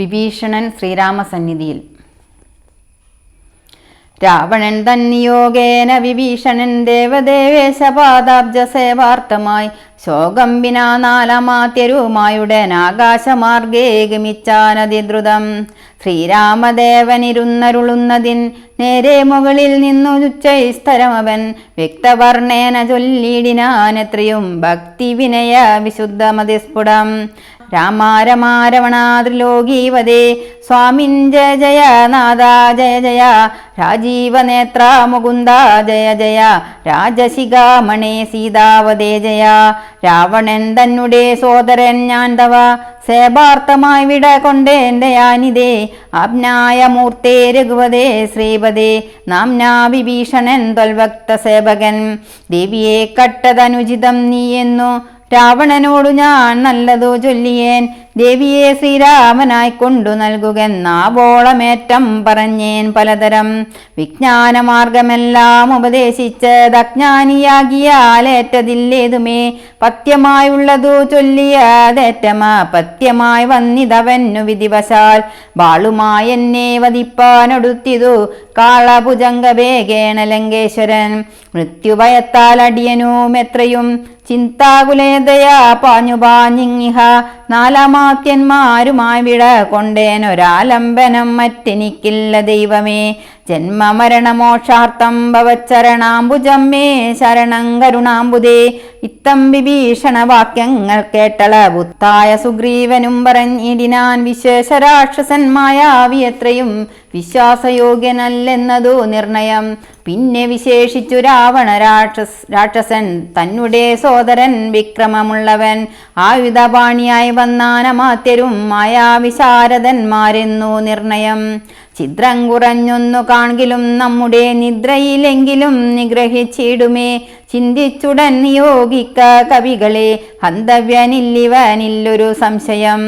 വിഭീഷണൻ ശ്രീരാമസന്നിധിയിൽ. രാവണൻ തന്നിയോഗേന വിഭീഷണൻ ദേവദേവേശപാദാബ്ജസേവാർത്ഥമായി ശോകം വിനാ നാലമാത്യരുമായുടൻ ആകാശമാർഗേ ഗമിച്ചാനതിദ്രുതം. ശ്രീരാമദേവനിരുന്നരുളുന്നതിൻ നേരെ മുകളിൽ നിന്നു ഉച്ചൈസ്തരമവൻ വ്യക്തവർണ്ണേന ചൊല്ലിടിനാനെത്രയും ഭക്തി വിനയ വിശുദ്ധമതിസ്ഫുടം. രാമാരമാരവണാദ്രിലോകീവതേ സ്വാമിൻ ജയ ജയ നാഥ ജയ ജയ രാജീവനേത്ര മുകുന്ദ ജയ ജയ രാജശിഖാമണേ സീതാവതേ ജയ. രാവണൻ തന്നെ സോദരൻ ഞാൻ തവ സേവാർത്ഥമായി വിട കൊണ്ടേന്റെ യാനിതേ ആജ്ഞായ മൂർത്തേ രഘുവതേ ശ്രീപദേ നാംനാ വിഭീഷണൻ ത്വൽഭക്ത സേവകൻ. ദേവിയെ കട്ടതനുചിതം നീയെന്നു രാവണനോടു ഞാൻ നല്ലതു ചൊല്ലിയേൻ. ദേവിയെ ശ്രീരാമനായിക്കൊണ്ടു നൽകുകെന്നാവോളമേറ്റം പറഞ്ഞേൻ പലതരം. വിജ്ഞാനമാർഗമെല്ലാം ഉപദേശിച്ചതജ്ഞാനിയാകിയാലേറ്റതില്ലേതുമേ പത്യമായുള്ളതു ചൊല്ലിയതേറ്റമാ പത്യമായി വന്നിതവന്നു വിധിവശാൽ ബാളുമായെന്നെ വധിപ്പാനൊടുത്തിതു കാളഭുജംഗവേഗേണ ലങ്കേശ്വരൻ. മൃത്യുഭയത്താൽ അടിയനും എത്രയും ചിന്താകുലേതയാ പാഞ്ഞുപാഞ്ഞിങ്ങിഹ നാലമാത്യന്മാരുമായി വിട കൊണ്ടേനൊരാലംബനം മറ്റെനിക്കില്ല ദൈവമേ. ജന്മമരണമോക്ഷാർത്ഥം ഭവച്ചരണാംബുജം മേ ശരണം കരുണാംബുദേ. ഇത്തം വിഭീഷണ വാക്യങ്ങൾ കേട്ടള ബുദ്ധായ സുഗ്രീവനും പറഞ്ഞിടിനാൻ വിശേഷരാക്ഷസൻ മായാവി എത്രയും വിശ്വാസയോഗ്യനല്ലെന്നതു നിർണയം. പിന്നെ വിശേഷിച്ചു രാവണ രാക്ഷസൻ തന്നെ സോദരൻ വിക്രമമുള്ളവൻ ആയുധപാണിയായി വന്നാനമാത്യരും മായാവിശാരദന്മാരെന്നു നിർണയം. ഛിദ്രം കുറഞ്ഞൊന്നു കാൺകിലും നമ്മുടെ നിദ്രയിലെങ്കിലും നിഗ്രഹിച്ചിടുമേ ചിന്തിച്ചുടൻ നിയോഗിക്ക കവികളെ ഹന്തവ്യനില്ലിവനില്ലൊരു സംശയം.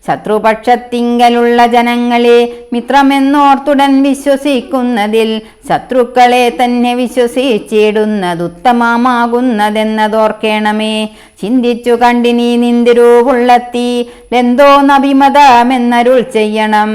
ശത്രുപക്ഷത്തിങ്കലുള്ള ജനങ്ങളെ മിത്രമെന്നോർത്തുടൻ വിശ്വസിക്കുന്നതിൽ ശത്രുക്കളെ തന്നെ വിശ്വസിച്ചിടുന്നതുത്തമമാകുന്നതെന്നതോർക്കേണമേ. ചിന്തിച്ചു കണ്ടിനി നിന്തിരുവുള്ളത്തി ലെന്തോന്നഭിമതമെന്നരുൾ ചെയ്യണം.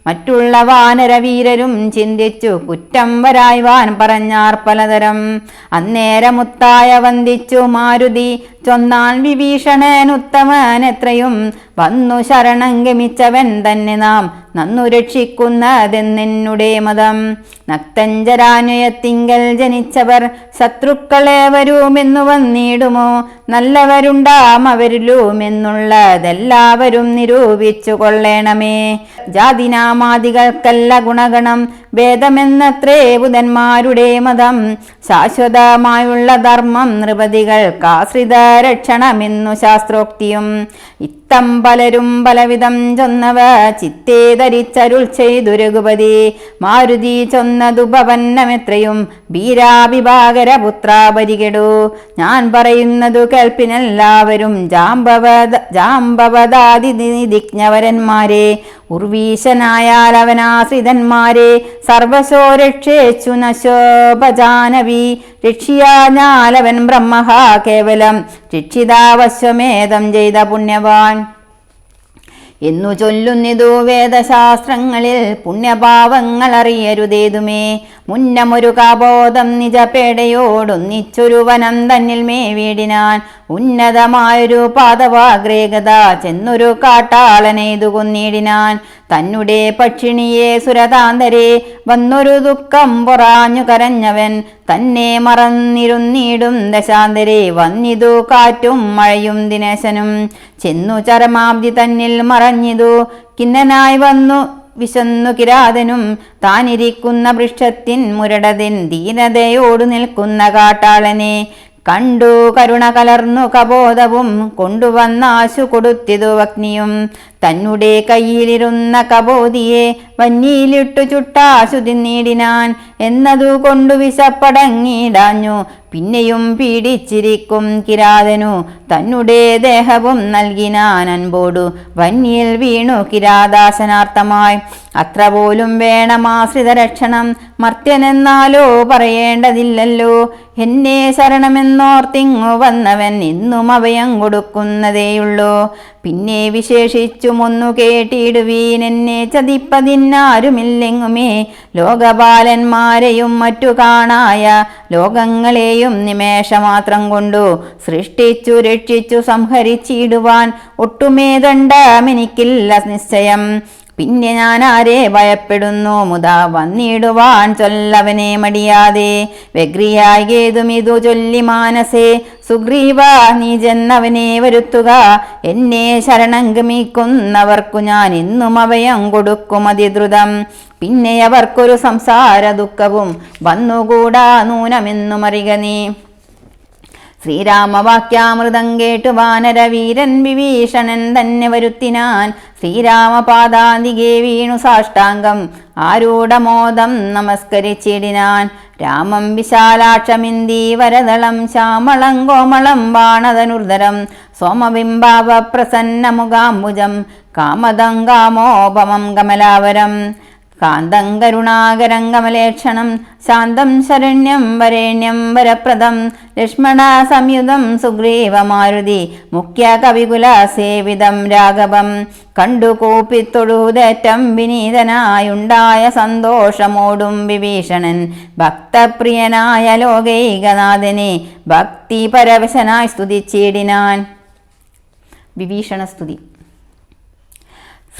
മറ്റുള്ള വാനരവീരരും ചിന്തിച്ചു കുറ്റം വരായ്വാൻ പറഞ്ഞാർ പലതരം. അന്നേരമുത്തായ വന്ദിച്ചു മാരുതി ചൊന്നാൻ വിഭീഷണനുത്തമൻ എത്രയും വന്നു ശരണം ഗമിച്ചവൻ തന്നെ നാം നന്നു രക്ഷിക്കുന്നതെന്നെന്നുടെ മതം. നക്തഞ്ചരാന്വയത്തിങ്കൽ ജനിച്ചവർ ശത്രുക്കളേവരുമെന്നു വന്നിടുമോ നല്ലവരുണ്ടാം അവരിലുമെന്നുള്ളതെല്ലാവരും നിരൂപിച്ചു കൊള്ളേണമേ. ജാതിനാമാദികൾക്കല്ല ഗുണഗണം ഭേദമെന്നത്രേ ബുധന്മാരുടെ മതം. ശാശ്വതമായുള്ള ധർമ്മം നൃപതികൾക്കാശ്രിത രക്ഷണമെന്നു ശാസ്ത്രോക്തിയും. ഇത്തം പലരും പലവിധം ചൊന്നവ ചിത്തേ ധരിച്ചരുൾ ചെയ്തു രഘുപതി. മാരുതി ചൊന്നതുപവന്നമെത്രയും വീരാഭിഭാകര പുത്രാപരികെടു. ഞാൻ പറയുന്നതു കേൾപ്പിനെല്ലാവരും ജാംബവദാദിജ്ഞവരന്മാരെ. ഉർവീശനായാൽ അവനാശ്രിതന്മാരെ സർവശോ രക്ഷേച്ചു നശോപജാനവി. രക്ഷിയാഞ്ഞാലവൻ ബ്രഹ്മഹ കേവലം രക്ഷിതാവശ്വമേധം ചെയ്ത പുണ്യവാൻ എന്നു ചൊല്ലുന്നിതു വേദശാസ്ത്രങ്ങളിൽ. പുണ്യഭാവങ്ങൾ അറിയരുതേതുമേ മുന്നമൊരു കാബോധം നിജപേടയോടൊന്നിച്ചൊരു വനം തന്നിൽ മേവീടിനാൻ. ഉന്നതമായൊരു പാദവാഗ്രേകത ചെന്നൊരു കാട്ടാളനെയ്തു കൊന്നിടിനാൻ. തന്നെ പക്ഷിണിയെ സുരതാന്തരെ വന്നൊരു ദുഃഖം പൊറാഞ്ഞു കരഞ്ഞവൻ. തന്നെ മറന്നിരുന്നിടും ദശാന്തരെ വന്നിതു കാറ്റും മഴയും ദിനേശനും. ചെന്നു ചരമാബ്ദി തന്നിൽ മറഞ്ഞിതു കിന്നനായി വന്നു വിശന്നു കിരാതനും. താനിരിക്കുന്ന വൃക്ഷത്തിൻ മുരടതിൻ ദീനതയോടു നിൽക്കുന്ന കാട്ടാളനെ കണ്ടു കരുണ കലർന്നു കബോധവും കൊണ്ടുവന്നാശു കൊടുത്തിതു അഗ്നിയും. തന്നെ കയ്യിലിരുന്ന കബോധിയെ വന്നിയിലിട്ടു ചുട്ടാശു തിന്നിടിനാൻ. എന്നതു കൊണ്ടു വിശപ്പടങ്ങിടാഞ്ഞു പിന്നെയും പീഡിച്ചിരിക്കും കിരാതനു. തന്നെ ദേഹവും നൽകിനാൻ അൻപോടു വന്യയിൽ വീണു കിരാദാസനാർത്ഥമായി. അത്ര പോലും വേണമാശ്രിത രക്ഷണം മർത്യനെന്നാലോ പറയേണ്ടതില്ലല്ലോ. എന്നെ ശരണമെന്നോർത്തിങ്ങു വന്നവൻ ഇന്നും അഭയം കൊടുക്കുന്നതേയുള്ളൂ. പിന്നെ വിശേഷിച്ചു ചുറ്റുമൊന്നു കേട്ടിടുവീൻ, എന്നെ ചതിപ്പതിന്നാരുമില്ലെങ്ങുമേ. ലോകപാലന്മാരെയും മറ്റു കാണായ ലോകങ്ങളെയും നിമേഷമാത്രം കൊണ്ടു സൃഷ്ടിച്ചു രക്ഷിച്ചു സംഹരിച്ചിടുവാൻ ഒട്ടുമേ ദണ്ഡമെനിക്കില്ല നിശ്ചയം. പിന്നെ ഞാൻ ആരെ ഭയപ്പെടുന്നു മുതാ വന്നിടുവാൻ ചൊല്ലവനെ മടിയാതെ. വ്യഗ്രിയായതുമിതു ചൊല്ലി മാനസേ, സുഗ്രീവ നീ ചെന്നവനെ വരുത്തുക. എന്നെ ശരണം ഗമിക്കുന്നവർക്കു ഞാൻ എന്നും അഭയം കൊടുക്കും അതിദ്രുതം. പിന്നെ അവർക്കൊരു സംസാര ദുഃഖവും വന്നുകൂടാ നൂനമെന്നുമറിക നീ. ശ്രീരാമവാക്യാമൃതം കേട്ടു വാനരവീരൻ വിഭീഷണൻ തന്നെ വരുത്തിനാൻ. ശ്രീരാമപാദാന്തികെ വീണു സാഷ്ടാംഗം ആരൂഢമോദം നമസ്കരിച്ചിടിനാൻ. രാമം വിശാലാക്ഷമിന്ദീവരദളം ശ്യാമളം കോമളം ബാണധനുർധരം സോമബിംബാവ പ്രസന്നമുഖാംബുജം കാമദം കാമോപമം കമലാവരം. കാന്തം കരുണാകരം കമലേക്ഷണം ശാന്തം ശരണ്യം വരേണ്യം വരപ്രദം ലക്ഷ്മണ സംയുതം സുഗ്രീവമാരുതി മുഖ്യ കവികുല സേവിതം രാഘവം. കണ്ടു കൂപ്പിത്തൊഴുതേറ്റം വിനീതനായുണ്ടായ സന്തോഷമോടും വിഭീഷണൻ ഭക്തപ്രിയനായ ലോകൈകനാഥനെ ഭക്തി പരവശനായി സ്തുതിച്ചിടിനാൻ. വിഭീഷണസ്തുതി.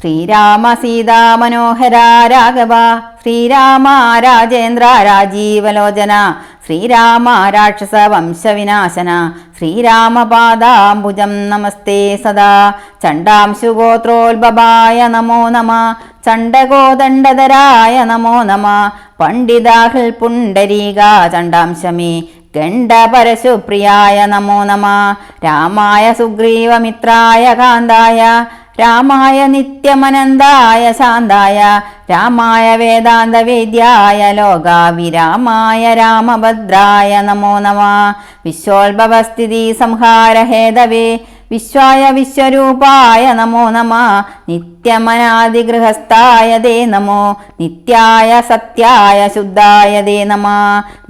ശ്രീരാമ സീതാ മനോഹര രാഘവ, ശ്രീരാമ രാജേന്ദ്ര രാജീവലോചന, ശ്രീരാമ രാക്ഷസ വംശവിനാശന, ശ്രീരാമപാദാംബുജം നമസ്തേ സദാ. ചണ്ഡാംശുഗോത്രോത്ഭവായ നമോ നമ, ചണ്ഡഗോദണ്ഡധരായ നമോ നമ. പണ്ഡിതാഹൃൽ പുണ്ടരീക ചണ്ഡാംശമേ ഗണ്ഡപരശുപ്രിയായ നമോ നമ. രാമായ സുഗ്രീവമിത്രായ കാന്തായ, രാമായ നിത്യമനന്തായ ശാന്തായ, രാമായ വേദാന്തവേദ്യായ ലോകാവിരാമായ രാമഭദ്രായ നമോ നമ. വിശ്വോത്ഭവസ്ഥിതി സംഹാര ഹേതവേ വിശ്വായ വിശ്വരൂപായ നമോ നമ. നിത്യമനാദിഗൃഹസ്ഥായ ദേ നമോ, നിത്യായ സത്യായ ശുദ്ധായ ദേ നമ.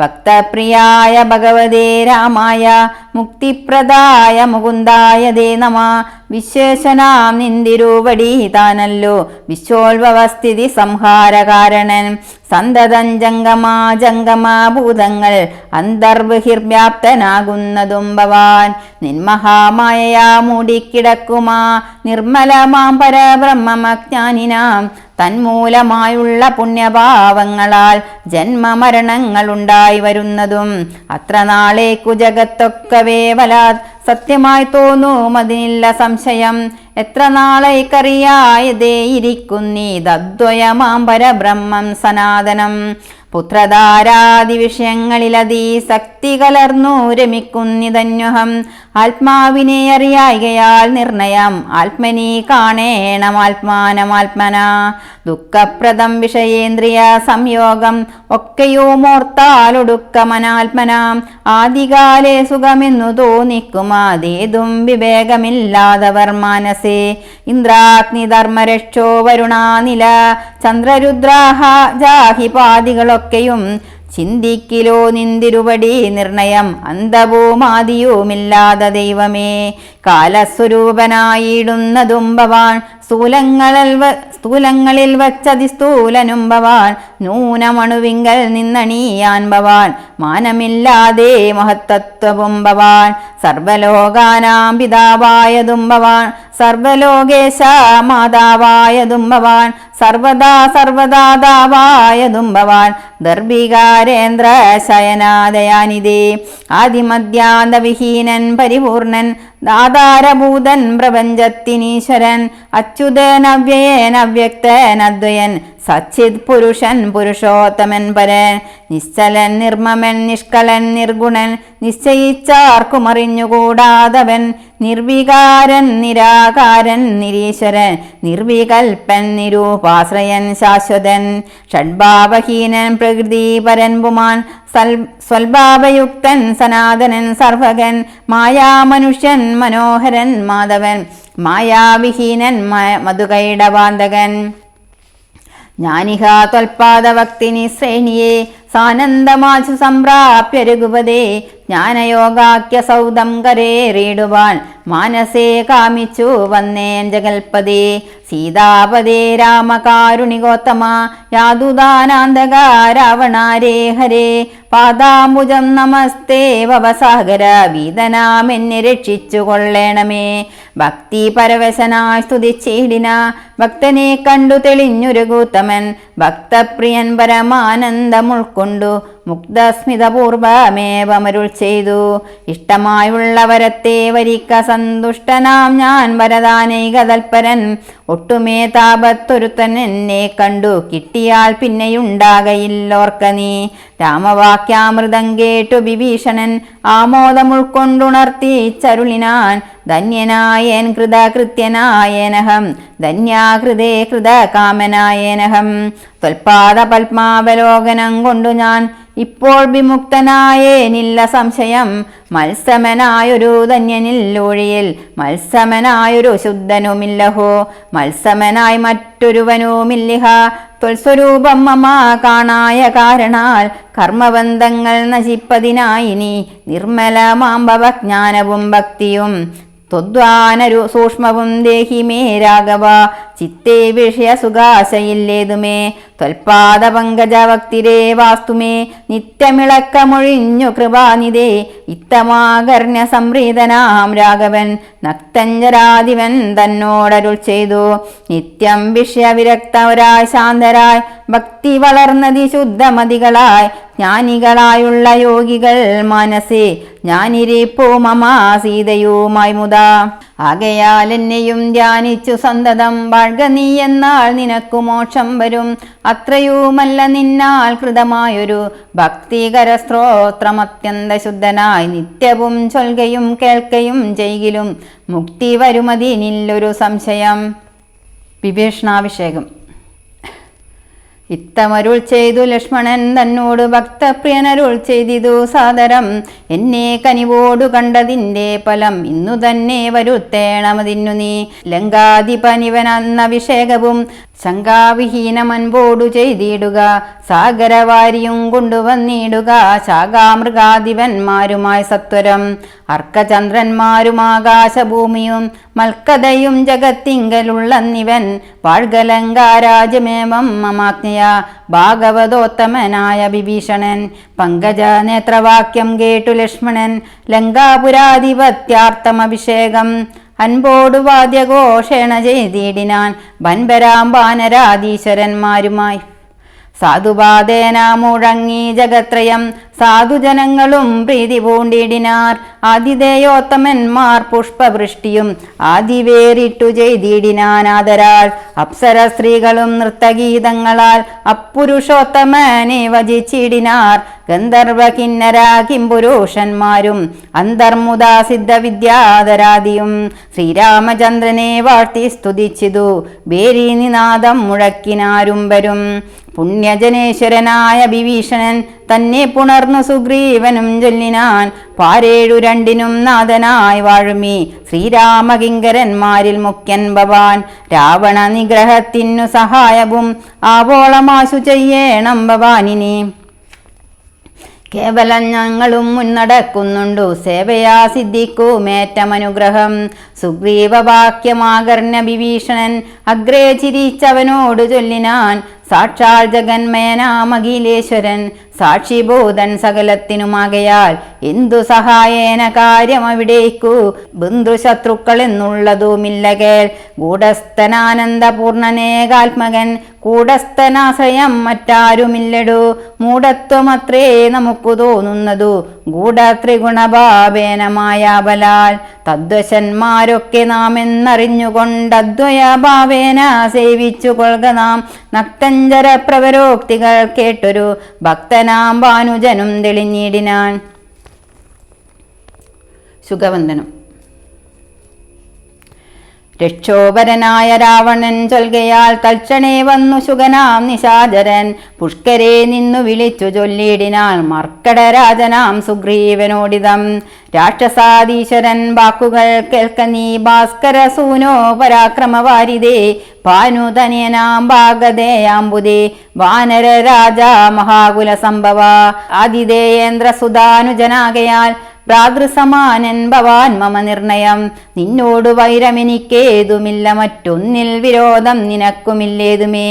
ഭക്തപ്രിയായ ഭഗവതേ രാമായ മുക്തിപ്രദായ മുകുന്ദായ ദേ നമ. വിശ്വേശനാം നിന്തിരുവടി താനല്ലോ വിശ്വോത്ഭവസ്ഥിതി സംഹാരകാരണൻ. സന്തതം ജംഗമാ ജംഗമാഭൂതങ്ങൾ അന്തർബഹിർവ്യാപ്തനാകുന്നതും ഭവാൻ. നിന്മഹാമായയാ മൂടിക്കിടക്കുമാ നിർമ്മലമാം പരബ്രഹ്മമജ്ഞാനിനാം തന്മൂലമായുള്ള പുണ്യഭാവങ്ങളാൽ ജന്മമരണങ്ങളുണ്ടായി വരുന്നതും അത്ര നാളേക്കു ജഗത്തൊക്കവേ വലാത് സത്യമായി തോന്നും അതിനില്ല സംശയം. എത്ര നാളേക്കറിയായതേ ഇരിക്കുന്നീതദ്വയമാം പരബ്രഹ്മം സനാതനം. പുത്രധാരാദി വിഷയങ്ങളിലതീ ശക്തി കലർന്നു രമിക്കുന്നിതന്വഹം. ആത്മാവിനെ അറിയായികയാൽ നിർണയം ആത്മനി കാണേണം ആത്മാനമാത്മന. ദുഃഖപ്രദം വിഷയേന്ദ്രിയ സംയോഗം ഒക്കെയുമോർത്താലൊടുക്കമനാത്മനാം. ആദികാലേ സുഖമെന്നു തോന്നിക്കുമാതേതും വിവേകമില്ലാതവർ മാനസേ. ഇന്ദ്രാഗ്നിധർമ്മരക്ഷോ വരുണാനില ചന്ദ്രരുദ്രാഹ ജാഹിപാദികളൊക്കെയും ചിന്തിക്കിലോ നിന്തിരുപടി നിർണയം. അന്തവുമാദിയുമില്ലാത ദൈവമേ കാലസ്വരൂപനായിടുന്നതും ഭവാൻ. സ്ഥൂലങ്ങളിൽ വച്ചതിസ്ഥൂലനും ഭവാൻ. നൂനമണുവിങ്കൽ നിന്നണിയാൻ ഭവാൻ. മാനമില്ലാതെ മഹത്തത്വവും ഭവാൻ. സർവലോകാനാം പിതാവായതും ഭവാൻ. സർവലോകേശ മാതാവായതും ഭവാൻ. സർവദാ സർവദാതാവായതും ഭവാൻ. ദർഭികാരേന്ദ്ര ശയനാദയാനിതേ ആദിമധ്യാന്തവിഹീനൻ പരിപൂർണൻ. ആധാരഭൂതൻ പ്രപഞ്ചത്തിനീശ്വരൻ. അച്യുതൻ അവ്യയൻ അവ്യക്തൻ അദ്വയൻ. സച്ചിത് പുരുഷൻ പുരുഷോത്തമൻ പരൻ. നിശ്ചലൻ നിർമ്മമൻ നിഷ്കളൻ നിർഗുണൻ. നിശ്ചയിച്ചാർക്കും അറിഞ്ഞുകൂടാതവൻ. നിർവികാരൻ നിരാകാരൻ നിരീശ്വരൻ. നിർവികൽപ്പൻ നിരൂപാശ്രയൻ ശാശ്വതൻ. ഷഡ്ഭാവഹീനൻ പ്രകൃതിപരൻ പുമാൻ. സ്വൽഭാവയുക്തൻ സനാതനൻ സർവകൻ. മായാമനുഷ്യൻ മനോഹരൻ മാധവൻ. മായാവിഹീനൻ മധുകൈടവാന്തകൻ. ജ്ഞാനിഹ ത്വൽപാദഭക്തിനി ശ്രേണിയെ സാനന്ദമാശു സംപ്രാപ്യ രഘുപതേ ജ്ഞാനയോഗാഖ്യ സൗദം കരേറിയിടുവാൻ മാനസേ കാമിച്ചു വന്നേൻ ജഗൽപദേ സീതാപദേ രാമകാരുണികോത്തമ യാതുദാനാന്തക രാവണാരേ ഹരേ പാദാംബുജം നമസ്തേ ഭവസാഗര വീതനാമെന്നെ രക്ഷിച്ചു കൊള്ളേണമേ. ഭക്തി പരവശനായി സ്തുതിച്ചിടിന ഭക്തനെ കണ്ടു തെളിഞ്ഞൊരു ഗൗതമൻ ഭക്തപ്രിയൻ പരമാനന്ദമുൾക്കൊണ്ടു മുക്തസ്മിതപൂർവമേവമരുൾ ചെയ്തു. ഇഷ്ടമായുള്ള വരത്തെ വരിക്ക സന്തുഷ്ടനാം ഞാൻ വരദാനൈക തൽപരൻ ഒട്ടുമേ താപത്തൊരുത്തൻ എന്നെ കണ്ടു കിട്ടിയാൽ പിന്നെയുണ്ടാകയില്ലോർക്ക നീ. രാമവാക്യാമൃതം കേട്ടു വിഭീഷണൻ ആമോദമുൾക്കൊണ്ടുണർത്തി ചരുളിനാൻ ധന്യനായേൻ കൃതകൃത്യനായേനഹം ധന്യാകൃതേ കൃതകാമനായേനഹം. ത്വൽപാദ പത്മാവലോകനം കൊണ്ടു ഞാൻ ഇപ്പോൾ വിമുക്തനായേനില്ല സംശയം. മത്സമനായൊരു ധന്യനില്ലൊഴിയിൽ മത്സമനായൊരു ശുദ്ധനുമില്ലഹോ മത്സമനായി മറ്റൊരുവനുമില്ലിഹ. ത്വൽസ്വരൂപം മമ കാണായ കാരണാൽ കർമ്മബന്ധങ്ങൾ നശിപ്പതിനായി നീ നിർമ്മലമാംബവജ്ഞാനവും ഭക്തിയും ത്വദ്വാനരു സൂക്ഷ്മവും ദേഹി മേ രാഘവ ചിത്തേ വിഷയസുഖാശയില്ലേതുമേ. ത്വൽപാദ പങ്കജ ഭക്തിരേ വാസ്തുമേ നിത്യമിളക്കമൊഴിഞ്ഞു കൃപാനിതേ. ഇത്തമാകർണ്യ സംപ്രീതനാം രാഘവൻ നക്തഞ്ചരാധിപൻ തന്നോടരുൾ ചെയ്തു. നിത്യം വിഷയവിരക്തവരായി ശാന്തരായി ഭക്തി വളർന്നതി ശുദ്ധമതികളായി ജ്ഞാനികളായുള്ള യോഗികൾ മനസ്സേ ഞാനിരിപ്പൂ മമ സീതയുമായി മുതാ. ആകയാൽ എന്നെയും ധ്യാനിച്ചു സന്തതം വാഴ്ക നീ എന്നാൽ നിനക്കു മോക്ഷം വരും. അത്രയുമല്ല നിന്നാൽ കൃതമായൊരു ഭക്തികര സ്ത്രോത്രമത്യന്ത ശുദ്ധനായി നിത്യവും ചൊൽകയും കേൾക്കയും ചെയ്കിലും മുക്തി വരുമതിനില്ലൊരു സംശയം. വിഭീഷണാഭിഷേകം. ഇത്തമരുൾ ചെയ്തു ലക്ഷ്മണൻ തന്നോട് ഭക്തപ്രിയനരുൾ ചെയ്തിതു സാദരം. എന്നെ കനിവോടു കണ്ടതിൻ്റെ ഫലം ഇന്നു തന്നെ വരുത്തേണമതിന്നു നീ. ലങ്കാധിപനിവനന്നഭിഷേകവും ശങ്കാവിഹീനമൻപോടു ചെയ്തിടുക. സാഗരവാരിയും കൊണ്ടുവന്നിടുക ശാഖാമൃഗാധിപന്മാരുമായി സത്വരം. അർക്കചന്ദ്രന്മാരും ആകാശഭൂമിയും മൽക്കഥയും ജഗത്തിങ്കലുള്ളന്നിവൻ വാഴ്കലങ്കാരാജ്യമേവം മമാജ്ഞയ ഭാഗവതോത്തമനായ വിഭീഷണൻ. പങ്കജ നേത്രവാക്യം കേട്ടു ലക്ഷ്മണൻ ലങ്കാപുരാധിപത്യാർത്ഥമഭിഷേകം അൻപോടു വാദ്യഘോഷേണ ചെയ്തിടിനാൻ വൻപരാം വാനരാധീശ്വരന്മാരുമായി. സാധുപാദേന മുഴങ്ങി ജഗത്രയം സാധുജനങ്ങളും പ്രീതി പൂണ്ടിടിനാർ. ആതിഥേയോത്തമന്മാർ പുഷ്പവൃഷ്ടിയും ആദിവേറിട്ടു ചെയ്തിടിനാനാദരാൽ. അപ്സര സ്ത്രീകളും നൃത്തഗീതങ്ങളാൽ അപ്പുരുഷോത്തമനെ വജിച്ചിടിനാർ. ഗന്ധർവ കിന്നര കിംപുരുഷന്മാരും അന്തർമുദാ സിദ്ധവിദ്യാധരാദിയും ശ്രീരാമചന്ദ്രനെ വാഴ്ത്തി സ്തുതിച്ചിതു ഭേരീനിനാദം മുഴക്കിനാരും വരും. പുണ്യജനേശ്വരനായ വിഭീഷണൻ തന്നെ പുണർന്നു സുഗ്രീവനും ചൊല്ലിനാൻ പാരേഴു രണ്ടിനും നാഥനായി വാഴുമീ ശ്രീരാമകിങ്കരന്മാരിൽ മുഖ്യൻ ഭവാൻ. രാവണ നിഗ്രഹത്തിനു സഹായവും ആവോളമാശു ചെയ്യേണം ഭവാനിനി. കേവലം ഞങ്ങളും മുന്നടക്കുന്നുണ്ടു സേവയാ സിദ്ധിക്കുമേറ്റമനുഗ്രഹം. സുഗ്രീവവാക്യമാകർണ്യ വിഭീഷണൻ അഗ്രേ ചിരിച്ചവനോട് ചൊല്ലിനാൻ സാക്ഷാൽ ജഗന്മയനാമഖിലേശ്വരൻ സാക്ഷിബോധൻ സകലത്തിനുമാകയാൽ എന്തു സഹായേന കാര്യമവിടേക്കു ബന്ധുശത്രുക്കൾ എന്നുള്ളതുമില്ല കേൾ. ഗൂഢസ്ഥനാനന്ദപൂർണനേകാത്മകൻ കൂടസ്ഥനാശ്രയം മറ്റാരുമില്ലടു. മൂഢത്വമത്രേ നമുക്ക് തോന്നുന്നതു ഗൂഢത്രിഗുണഭാവേനമായ ബലാൽ. തദ്വശന്മാരൊക്കെ നാം എന്നറിഞ്ഞുകൊണ്ടദ്വയഭാവേന സേവിച്ചു കൊള്ളുക നാം. നക്തഞ്ചര പ്രവരോക്തികൾ കേട്ടൊരു ഭക്തനാം ഭാനുജനും തെളിഞ്ഞിടിനാൻ. ശുഗവന്ദനം. രക്ഷോപരനായ രാവണൻ ചൊൽകയാൽ തൽക്ഷണേ വന്നു ശുഗനാം നിശാചരൻ പുഷ്കരെ നിന്നു വിളിച്ചു ചൊല്ലിയിടിനാൾ മർക്കടരാജനാം സുഗ്രീവനോടിതം. രാക്ഷസാധീശ്വരൻ വാക്കുകൾ കേൾക്ക നീ ഭാസ്കര സൂനോ പരാക്രമവാരിതേ ഭാനുതനയനാം ഭാഗതേയാംബുദേ വാനര രാജ മഹാകുല സംഭവ ആതിഥേയേന്ദ്രസുതാനുജനാകയാൽ ഭ്രാതൃസമാനൻ ഭവാൻ മമ നിർണയം. നിന്നോട് വൈരമെനിക്കേതുമില്ല, മറ്റൊന്നിൽ വിരോധം നിനക്കുമില്ലേതുമേ.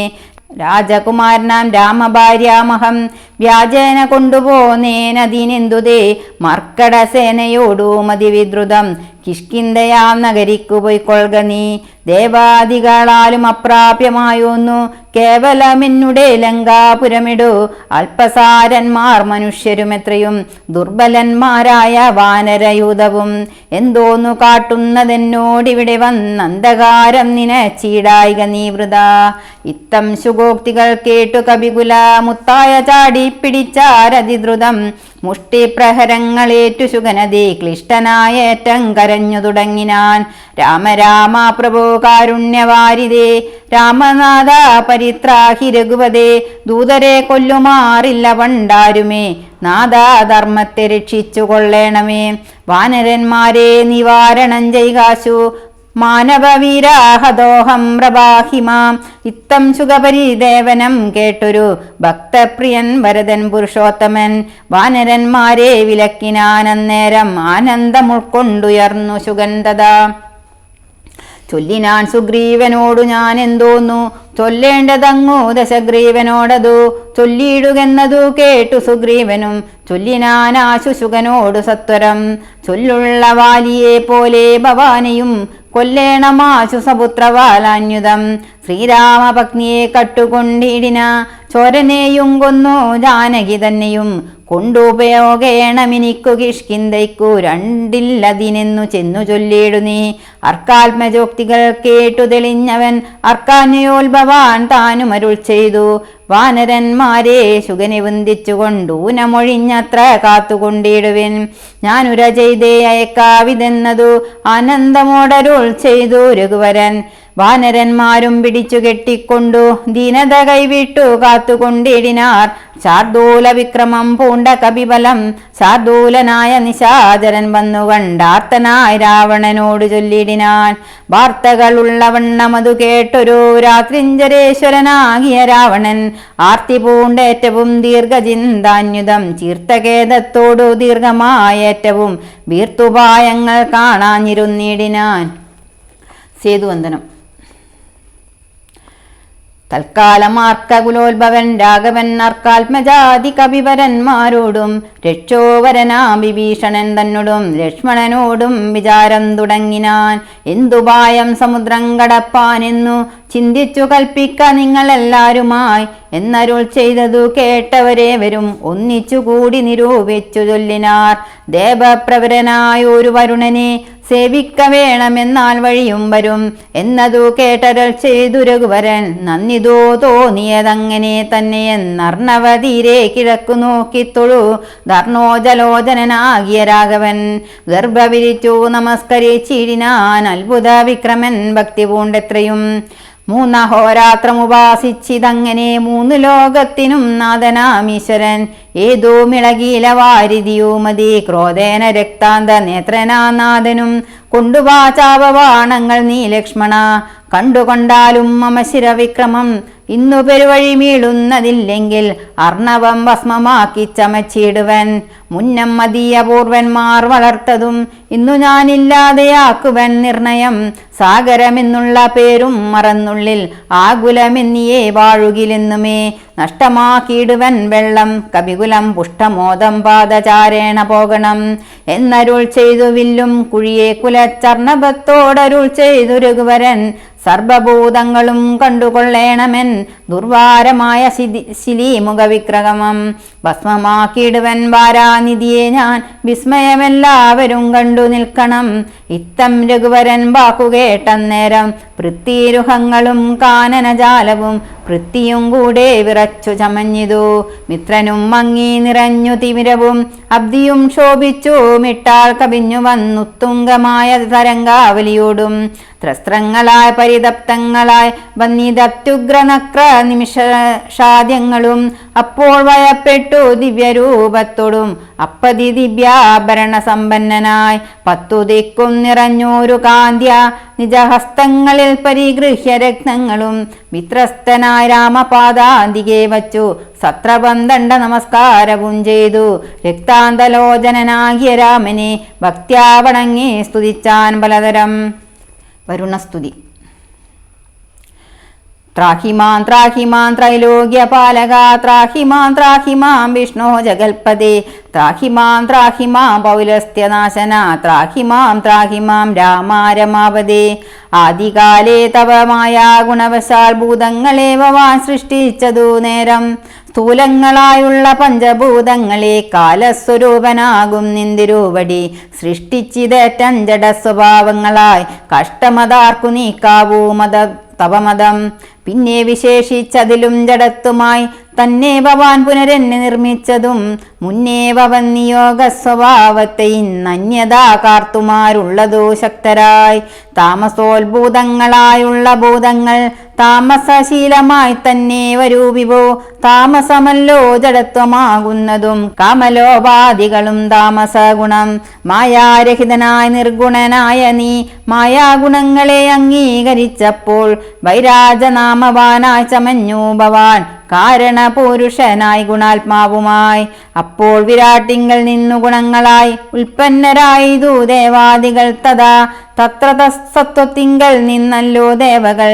രാജകുമാരനാം രാമഭാര്യാമഹം വ്യാജേന കൊണ്ടുപോന്നേനതിനെന്തുതേ മർക്കടസേനയോടു മതിവിദ്രുതം കിഷ്കിന്ധയാം നഗരിക്കു പോയിക്കൊള്ളുക നീ. ദേവാദികളാലും അപ്രാപ്യമായൊന്നു കേവലമെന്നുടെ ലങ്കാപുരമിടു. അല്പസാരന്മാർ മനുഷ്യരുമെത്രയും ദുർബലന്മാരായ വാനരയൂഥവും എന്തോന്നു കാട്ടുന്നതെന്നോടിവിടെ വന്നന്ധകാരം നിനച്ചീടായിക നീ വൃത. ഇത്തം ശുഗോക്തികൾ കേട്ടു കപികുല മുത്തായ ചാടി പിടിച്ചാരതിദ്രുതം മുഷ്ടിപ്രഹരങ്ങളേറ്റു ശുഗനദി ക്ലിഷ്ടനായേറ്റം കരഞ്ഞു തുടങ്ങിനാൻ. രാമ രാമ പ്രഭോ കാരുണ്യവാരിതേ രാമനാഥ പരിത്രാഹി രഘുപതേ ദൂതരെ കൊല്ലുമാറില്ല പണ്ടാരുമേ നാഥാ ധർമ്മത്തെ രക്ഷിച്ചു കൊള്ളേണമേ. വാനരന്മാരെ നിവാരണം ചെയ്കാശു മാനവവീരാഹദോഹം പ്രഭാഹിമാം. ഇത്തം സുഖപരിദേവനം കേട്ടൊരു ഭക്തപ്രിയൻ വരദൻ പുരുഷോത്തമൻ വാനരന്മാരെ വിലക്കിനാനന്നേരം ആനന്ദം ഉൾക്കൊണ്ടുയർന്നു സുഗന്ധത. ചൊല്ലിനാൻ സുഗ്രീവനോടു ഞാൻ എന്തോന്നു ചൊല്ലേണ്ടതങ്ങു ദശഗ്രീവനോടതു ചൊല്ലിയിടുകെന്നതു കേട്ടു സുഗ്രീവനും ചൊല്ലിനാനാശു ശുകനോടു സത്വരം. ചൊല്ലുള്ള വാലിയെ പോലെ ഭവാനെയും കൊല്ലേണമാശു സപുത്രവാലാന്യുതം. ശ്രീരാമപത്നിയെ കട്ടുകൊണ്ടിടിന ചോരനെയും കൊന്നു ജാനകി തന്നെയും കൊണ്ടുപയോഗേണമെനിക്കു കിഷ്കിന്ധയ്ക്കു രണ്ടില്ലതിനെന്നു ചെന്നു ചൊല്ലിയിടു നീ. അർക്കാത്മജോക്തികൾ കേട്ടു തെളിഞ്ഞവൻ അർക്കാന്യോത്ഭവാൻ താനുമരുൾ ചെയ്തു. വാനരന്മാരെ ശുഗനെ വന്ദിച്ചുകൊണ്ടൂനമൊഴിഞ്ഞത്ര കാത്തുകൊണ്ടിടുവിൻ. ഞാനുര ചെയ്തേ അയക്കാവിതെന്നതു ആനന്ദമോടരുൾ ചെയ്തു രഘുവരൻ. വാനരന്മാരും പിടിച്ചു കെട്ടിക്കൊണ്ടു ദീനത കൈവിട്ടു കാത്തുകൊണ്ടിടിനാർ. ശാർദൂല വിക്രമം പൂണ്ട കപിബലം ശാർദൂലനായ നിശാചരൻ വന്നു കണ്ടാർത്തനായി രാവണനോട് ചൊല്ലിടിനാൻ. വാർത്തകളുള്ളവണ്ണമതു കേട്ടൊരു രാത്രിഞ്ചരേശ്വരനാകിയ രാവണൻ ആർത്തി പൂണ്ടേറ്റവും ദീർഘചിന്താന്യുതം ചീർത്തഖേദത്തോടു ദീർഘമായേറ്റവും വീർത്തുപായങ്ങൾ കാണാഞ്ഞിരുന്നിടിനാൻ. സേതുവന്ദനം. തൽക്കാലം ആർക്കകുലോത്ഭവൻ രാഘവൻ അർക്കാത്മജാതി കവിവരന്മാരോടും രക്ഷോവരനാം വിഭീഷണൻ തന്നോടും ലക്ഷ്മണനോടും വിചാരം തുടങ്ങിനാൻ. എന്തുപായം സമുദ്രം കടപ്പാനെന്നു ചിന്തിച്ചു കൽപ്പിക്ക നിങ്ങളെല്ലാരുമായി എന്നരുൾ ചെയ്തതു കേട്ടവരേവരും ഒന്നിച്ചുകൂടി നിരൂപിച്ചു ചൊല്ലിനാർ. ദേവപ്രവരനായൊരു വരുണനെ സേവിക്ക വേണമെന്നാൽ വഴിയും വരും എന്നതു കേട്ടരൾ ചെയ്തു രഘുവരൻ. നന്ദിതോ തോന്നിയതങ്ങനെ തന്നെയെന്നർണവതീരെ കിഴക്കു നോക്കിത്തൊഴു ധർണോജലോചനാകിയ രാഘവൻ ഗർഭവിരിച്ചു നമസ്കരിച്ചിടിനാൻ. അത്ഭുത വിക്രമൻ ഭക്തി പൂണ്ടെത്രയും 3 അഹോരാത്രമുപാസിച്ചിതങ്ങനെ 3 ലോകത്തിനും നാഥനാമീശ്വരൻ. ഏതോ മിളകീല വാരിതിയോ മതി ക്രോധേന രക്താന്ത നേത്രനാനാഥനും കൊണ്ടുവാചാപവാണങ്ങൾ നീ ലക്ഷ്മണ. കണ്ടുകൊണ്ടാലും മമ ശിരവിക്രമം ഇന്നു പെരുവഴി മീളുന്നതില്ലെങ്കിൽ അർണവം ഭസ്മമാക്കി ചമച്ചിടുവൻ. മുന്നം മതീയപൂർവന്മാർ വളർത്തതും ഇന്നു ഞാനില്ലാതെയാക്കുവൻ നിർണയം. സാഗരമെന്നുള്ള പേരും മറന്നുള്ളിൽ ആകുലമെന്നിയേ വാഴുകിലെന്നുമേ നഷ്ടമാക്കിയിടുവൻ വെള്ളം. കപികുലം പുഷ്ടമോദം പാദചാരേണ പോകണം എന്നരുൾ ചെയ്തു വില്ലും കുഴിയെ കുലച്ചർണഭത്തോടരുൾ ചെയ്തു രഘുവരൻ. സർവഭൂതങ്ങളും കണ്ടുകൊള്ളേണമെൻ ദുർവാരമായ ശിലീമുഖ വിക്രമം. ഭസ്മമാക്കിയിടുവൻ വാരാനിധിയെ ഞാൻ വിസ്മയമെല്ലാവരും കണ്ടു നിൽക്കണം. ഇത്തം രഘുവരൻ വാക്കുകേട്ടന്നേരം പൃഥ്വീരുഹങ്ങളും കാനനജാലവും പൃഥ്വിയും കൂടെ വിറച്ചു ചമഞ്ഞിതു. മിത്രനും മങ്ങി നിറഞ്ഞു തിമിരവും അബ്ദിയും ശോഭിച്ചു മിട്ടാൾ കവിഞ്ഞു വന്നുത്തുംഗമായ തരംഗാവലിയോടും ത്രസ്ത്രങ്ങളായി പരിതപ്തങ്ങളായി വന്നിതത്യുഗ്രനക്ര നിമിഷാദ്യങ്ങളും അപ്പോൾ ഭയപ്പെട്ടു ദിവ്യരൂപത്തോടും അപ്പതി ദിവ്യാഭരണ സമ്പന്നനായി 10 ദിക്കും നിറഞ്ഞോരു കാന്ത്യ നിജഹസ്തങ്ങളിൽ പരിഗൃഹ്യ രത്നങ്ങളും വിത്രസ്തനായ രാമപാദാന്തികെ വച്ചു സത്രബന്ധണ്ട നമസ്കാരവും ചെയ്തു. രക്താന്തലോചനനാകിയ രാമനെ ഭക്ത്യാ വണങ്ങി സ്തുതിച്ചാൻ പലതരം. വരുണസ്തുതി. ത്രാഹിമാൻ ത്രാഹിമാൻ ത്രൈലോക്യപാലക ത്രാഹിമാൻ വിഷ്ണോ ജഗൽപദേ ത്രാഹിമാൻ പൗലസ്ത്യനാശന ത്രാഹിമാം രാമാരമാവതേ. ആദികാലേ തവമായ ഗുണവശാൽ ഭൂതങ്ങളെ ഭവാൻ സൃഷ്ടിച്ചതു നേരം സ്ഥൂലങ്ങളായുള്ള പഞ്ചഭൂതങ്ങളെ കാലസ്വരൂപനാകും നിന്തിരുവടി സൃഷ്ടിച്ചിതേറ്റം ജഡസ്വഭാവങ്ങളായി കഷ്ടമതാർക്കു നീക്കാവൂ തവമതം. പിന്നെ വിശേഷിച്ചതിലും ജഡത്തുമായി തന്നെ ഭവാൻ പുനരെന്നെ നിർമ്മിച്ചതും മുന്നേ ഭവൻ നിയോഗ സ്വഭാവത്തെ ഇന്നന്യതാ കാർത്തുമാരുള്ളതോ ശക്തരായി. താമസോത്ഭൂതങ്ങളായുള്ള ഭൂതങ്ങൾ താമസശീലമായി തന്നെ വരൂ വിഭോ. താമസമല്ലോ ജഡത്വമാകുന്നതും കാമലോപാധികളും താമസ ഗുണം. മായാരഹിതനായ നിർഗുണനായ നീ മായാഗുണങ്ങളെ അംഗീകരിച്ചപ്പോൾ വൈരാജനാമവാനായി ചമഞ്ഞു ഭവാൻ കാരണപുരുഷനായി ഗുണാത്മാവുമായി. അപ്പോൾ വിരാട്ടിങ്കൽ നിന്നു ഗുണങ്ങളായി ഉൽപ്പന്നരായതു ദേവാദികൾ തഥാ തത്ര സത്വത്തിങ്കൽ നിന്നല്ലോ ദേവകൾ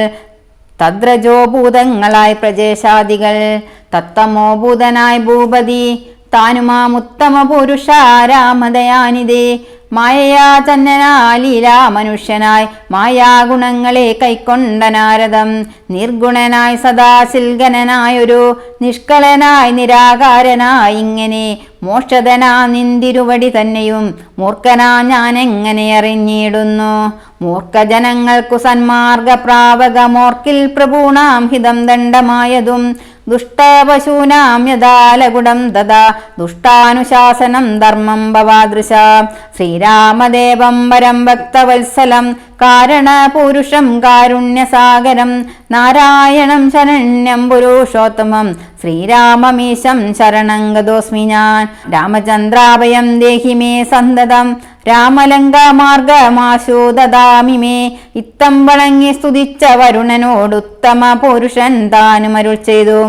തദ്രജോ ഭൂതങ്ങളായി പ്രജേശാദികൾ. തത്തമോ ഭൂതനായി ഭൂപതി താനുമാമുത്തമ പുരുഷ രാമദയാനിതേ. മായയാ ചന്നനാലീല മനുഷ്യനായി മായാഗുണങ്ങളെ കൈക്കൊണ്ട നാരദം. നിർഗുണനായി സദാശിൽഗനായൊരു നിഷ്കളനായി നിരാകാരനായി ഇങ്ങനെ മോക്ഷതനാ നിന്തിരുവടി തന്നെയും മൂർഖനാ ഞാനെങ്ങനെ അറിഞ്ഞിടുന്നു. മൂർഖജനങ്ങൾക്കു സന്മാർഗ പ്രാപകമോർക്കിൽ പ്രഭൂണാം ഹിതം ദണ്ഡമായതും ദുഷ്ടപശൂനാം യഥാലകുടം തഥാ ദുഷ്ടാനുശാസനം ധർമ്മം ഭവാദൃശ. ശ്രീരാമദേവം വരം ഭക്തവത്സലം കാരണപുരുഷം കാരുണ്യസാഗരം നാരായണം ശരണ്യം പുരുഷോത്തമം ശ്രീരാമമീശം ശരണം ഗതോസ്മി ഞാൻ. രാമചന്ദ്രാഭയം ദേഹി മേ സന്തതം രാമലങ്കാമാർഗമാശു ദദാമി മേ. ഇത്തം വണങ്ങി സ്തുതിച്ച വരുണനോടുത്തമ പുരുഷൻ താനുമരുൾ ചെയ്തു.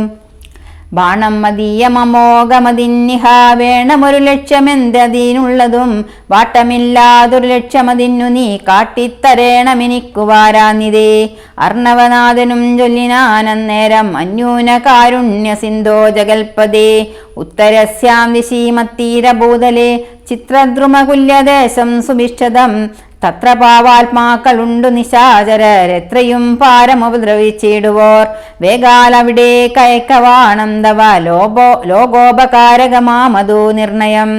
ബാണം മതീയമമോഘമതിന്നിഹ വേണമൊരു ലക്ഷ്യമെന്തതിനുള്ളതും വാട്ടമില്ലാതൊരു ലക്ഷ്യമതിന്നു നീ കാട്ടിത്തരേണമെനിക്കു വാരാനിതേ. അർണവനാഥനും ചൊല്ലിനാനന്നേരം അന്യൂന കാരുണ്യ സിന്ധോ ജഗൽപദേ. ഉത്തരസ്യാം ദിശീമത്തീരഭൂതലേ ചിത്രദ്രുമകുല്യദേശം സുഭിഷ്ടതം. തത്ര പാവാത്മാക്കളുണ്ടു നിശാചരരെത്രയും പാരമുപദ്രവിച്ചിടുവോർ. വേഗാലവിടെ കയക്കവാണന്തവ ലോകോപകാരകമാമതു നിർണയം.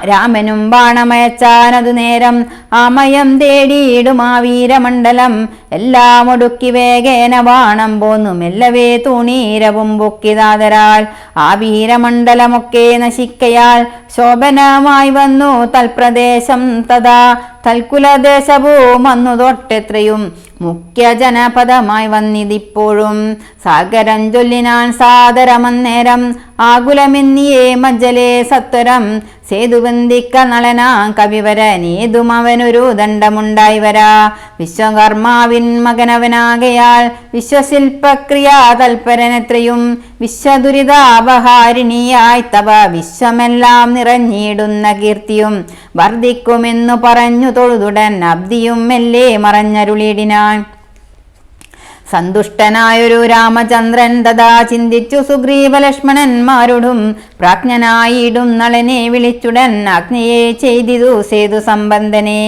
രാമനും ബാണമയച്ചാനതു നേരം ആമയം തേടിയിടുമാ വീരമണ്ഡലം. എല്ലാം ഒടുക്കി വേഗേന ബാണം പോന്നു മെല്ലവേ തൂണീരവും പൊക്കിതാതരാൽ. ആ വീരമണ്ഡലമൊക്കെ നശിക്കയാൽ ശോഭനമായി വന്നു തൽപ്രദേശം തഥാ തൽക്കുലദേശവും വന്നു തൊട്ടെത്രയും മുഖ്യ ജനപദമായി വന്നിതിപ്പോഴും. സാഗരം ചൊല്ലിനാൻ സാദരമന്നേരം ആകുലമെന്നിയേ മജ്ജലേ സത്വരം. സേതുബന്ധിക്ക നളനാ കവിവരനേതും അവനൊരു ദണ്ഡമുണ്ടായി വരാ. വിശ്വകർമാവിൻ മകനവനാകയാൽ വിശ്വശില്പക്രിയാ തൽപരനെത്രയും വിശ്വദുരിതാപഹാരിണിയായി തവ വിശ്വമെല്ലാം നിറഞ്ഞിടുന്ന കീർത്തിയും വർദ്ധിക്കുമെന്നു പറഞ്ഞു തൊഴുതുടൻ അബ്ദിയും മെല്ലെ മറഞ്ഞരുളിടിനാൻ. സന്തുഷ്ടനായൊരു രാമചന്ദ്രൻ തഥാ ചിന്തിച്ചു സുഗ്രീവലക്ഷ്മണന്മാരോടും പ്രാജ്ഞനായിടും നളനെ വിളിച്ചുടൻ ആജ്ഞയെ ചെയ്തിതു സേതു സംബന്ധനെ.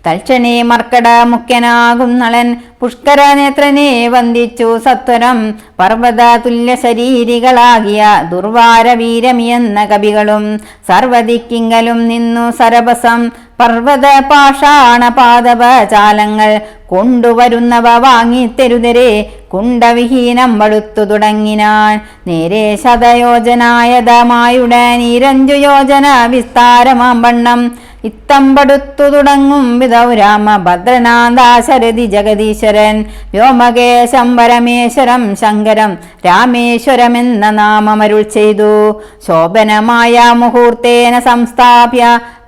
തൽക്ഷണേ മർക്കട മുഖ്യനാകും നളൻ പുഷ്കരനേത്രനെ വന്ദിച്ചു സത്വരം. പർവ്വത തുല്യ ശരീരികളാകിയ ദുർവാര വീരമിയെന്ന കവികളും സർവദിക്കിങ്കലും നിന്നു സരഭസം പർവ്വത പാഷാണ പാദപചാലങ്ങൾ കൊണ്ടുവരുന്നവ വാങ്ങിത്തെരുതരെ കുണ്ടവിഹീനം വടുത്തു തുടങ്ങിനാൻ. നേരെ ശതയോജനായതമായുടൻ 2 യോജന വിസ്താരമാം വണ്ണം ഇത്തമ്പടുത്തു തുടങ്ങും വിധൗ രാമഭദ്രനാഥാശരഥി ജഗദീശ്വരൻ വ്യോമകേശം പരമേശ്വരം ശങ്കരം രാമേശ്വരമെന്ന നാമമരുൾ ചെയ്തു. ശോഭനമായ മുഹൂർത്തേന സംസ്ഥാപ്യ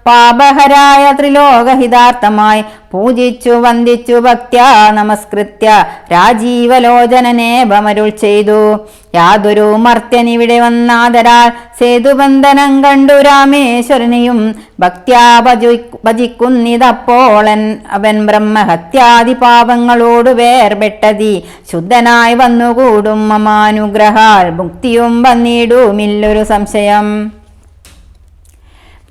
പാപഹരായ ത്രിലോകഹിതാർത്ഥമായി പൂജിച്ചു വന്ദിച്ചു ഭക്ത്യാ നമസ്കൃത്യ രാജീവലോചനനേപമരുൾ ചെയ്തു. യാതൊരു മർത്യനിവിടെ വന്നാദരാൽ സേതുബന്ധനം കണ്ടു രാമേശ്വരനെയും ഭക്ത്യാ ഭജിക്കുന്നിതപ്പോളൻ അവൻ ബ്രഹ്മഹത്യാദി പാപങ്ങളോട് വേർപെട്ടതി ശുദ്ധനായി വന്നുകൂടും മമാനുഗ്രഹാൽ മുക്തിയും വന്നിടുമില്ലൊരു സംശയം.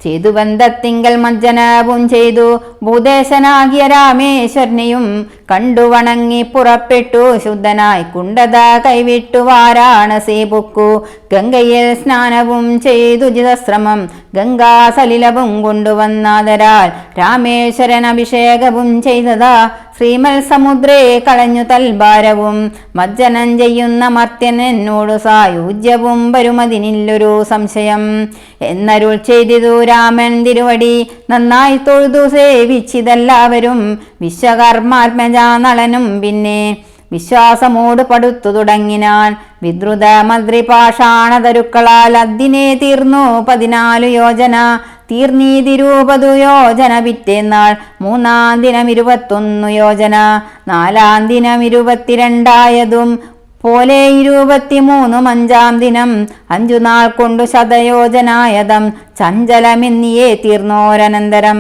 സേതുബന്ധത്തിങ്കൽ മജ്ജനവും ചെയ്തു ഭൂദേശനാകിയ രാമേശ്വരനെയും കണ്ടു വണങ്ങി പുറപ്പെട്ടു ശുദ്ധനായി കുണ്ടത കൈവിട്ടു വാരാണസി പൊക്കു. ഗംഗയിൽ സ്നാനവും ചെയ്തു ജിതശ്രമം ഗംഗാസലിലവും കൊണ്ടുവന്നാദരാൽ രാമേശ്വരൻ അഭിഷേകവും ചെയ്തതാ ശ്രീമൽ സമുദ്രേ കളഞ്ഞു തൽഭാരവും. മജ്ജനം ചെയ്യുന്ന മർത്യൻ എന്നോടു സായുജ്യവും വരുമതിനില്ലൊരു സംശയം എന്നരുൾ ചെയ്തിതു രാമൻ തിരുവടി നന്നായി തൊഴുതു സേവിച്ചിതെല്ലാവരും. വിശ്വകർമാത്മജാ നളനും പിന്നെ വിശ്വാസമോട് പടുത്തു തുടങ്ങിനാൻ. വിദ്രുത മന്ത്രിപാഷാണതരുക്കളാൽ അതിനെ തീർന്നു 14 യോജന തീർന്നീതിരൂപതു യോജന പിറ്റേന്നാൾ 3-ാം ദിനം 21 യോജന 4-ാം ദിനം 22 പോലെ 23 5-ാം ദിനം 5 നാൾ കൊണ്ടു ശതയോജനായതം ചഞ്ചലമെന്നിയേ തീർന്നോരനന്തരം.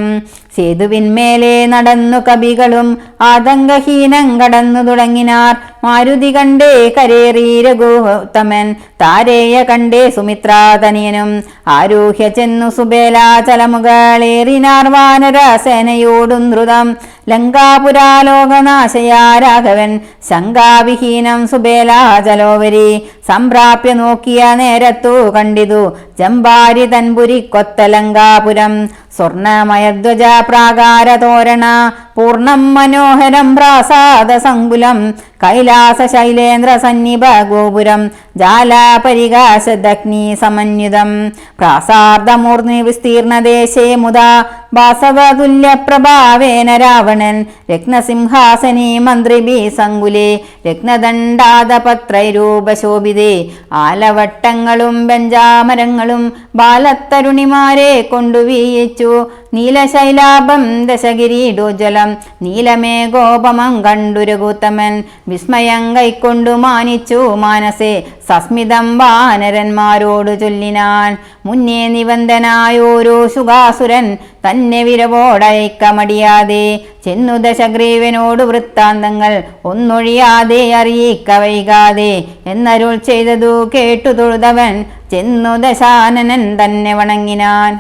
സേതുവിന്മേലെ നടന്നു കവികളും ആതങ്കഹീനം കടന്നു തുടങ്ങിനാർ. മാരുതി കണ്ടേ കരേറി രഘുത്തമൻ താരേയ കണ്ടേ സുമിത്രാതനിയനും ആരൂഹ്യ ചെന്നു സുബേലാചലമുകളേറിനാർ വാനരസേനയോടും ദ്രുതം. ലങ്കാപുരാലോകനാശയാ രാഘവൻ ശങ്കാവിഹീനം സുബേലാചലോവരി സംപ്രാപ്യ നോക്കിയ നേരത്തു കണ്ടിതു ജമ്പാരി തൻപുരി കൊത്ത ലങ്കാപുരം. സ്വർണമയധ്വജ പ്രാകാര തോരണ പൂർണ്ണം മനോഹരം പ്രാസാദ സങ്കുലം കൈലാസ ശൈലേന്ദ്ര സന്നിഭ ഗോപുരം ജാലപരികാശദഗ്നി സമന്വിതം. പ്രാസാർദ്ധമൂർണി വിസ്തീർണദേശേ മുദാ വാസവതുല്യ പ്രഭാവേന രാവണൻ രത്നസിംഹാസനേ മന്ത്രിഭി സങ്കുലേ രത്നദണ്ഡാദപത്രൈരൂപശോഭിതേ. ആലവട്ടങ്ങളും ബെഞ്ചാമരങ്ങളും ബാലത്തരുണിമാരെ കൊണ്ടു വീയിച്ചു. നീലശൈലാഭം ദശഗിരീടോജ്വലം നീലമേഘോപമം കണ്ടു രഘുത്തമൻ വിസ്മയം കൈക്കൊണ്ടു മാനിച്ചു മാനസേ സസ്മിതം വാനരന്മാരോട് ചൊല്ലിനാൻ. മുന്നേ നിബന്ധനായോരോ ശുഗാസുരൻ തന്നെ വിരവോടയക്കമടിയാതെ ചെന്നു ദശഗ്രീവനോട് വൃത്താന്തങ്ങൾ ഒന്നൊഴിയാതെ അറിയിക്ക വൈകാതെ എന്നരുൾ ചെയ്തതു കേട്ടു തൊഴുതവൻ ചെന്നു ദശാനനൻ തന്നെ വണങ്ങിനാൻ.